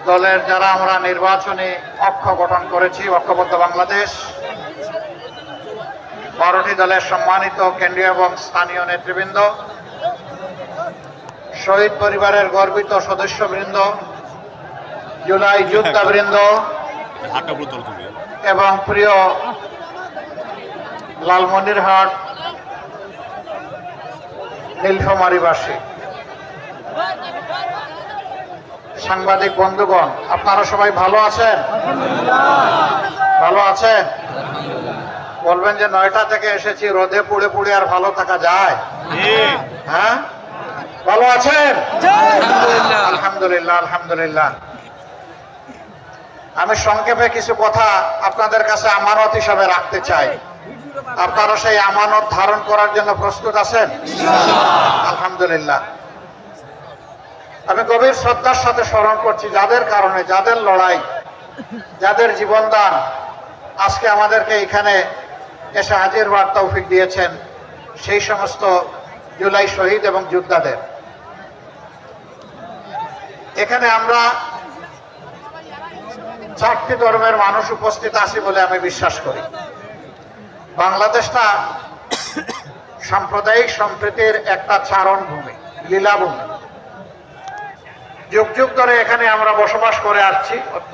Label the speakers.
Speaker 1: দলের যারা আমরা নির্বাচনী অক্ষ গঠন করেছি, ঐক্যবদ্ধ বাংলাদেশ, 12টি দলের সম্মানিত কেন্দ্রীয় এবং স্থানীয় নেতৃবৃন্দ, শহীদ পরিবারের গর্বিত সদস্যবৃন্দ, জুলাই যোদ্ধাবৃন্দ এবং প্রিয় লালমনিরহাট নীলফামারীবাসী, সাংবাদিক বন্ধুগণ, আপনারা সবাই ভালো আছেন? ভালো আছেন? বলবেন যে 9টা থেকে এসেছি, রোদে পুড়ে পুড়ে আর ভালো থাকা যায়? হ্যাঁ, ভালো আছেন? আলহামদুলিল্লাহ, আলহামদুলিল্লাহ। আমি সংক্ষেপে কিছু কথা আপনাদের কাছে আমানত হিসাবে রাখতে চাই। আপনারা সেই আমানত ধারণ করার জন্য প্রস্তুত আছেন? আলহামদুলিল্লাহ। আমি গভীর শ্রদ্ধার সাথে স্মরণ করছি যাদের কারণে, যাদের লড়াই, যাদের জীবনদান আজকে আমাদেরকে এখানে এসে হাজির হওয়ার তৌফিক দিয়েছেন, সেই সমস্ত জুলাই শহীদ এবং যোদ্ধাদের। এখানে আমরা 4টি ধর্মের মানুষ উপস্থিত আছি বলে আমি বিশ্বাস করি। বাংলাদেশটা সাম্প্রদায়িক সম্প্রীতির একটা চারণভূমি, লীলাভূমি। যুগ যুগ ধরে এখানে আমরা বসবাস করে আসছি।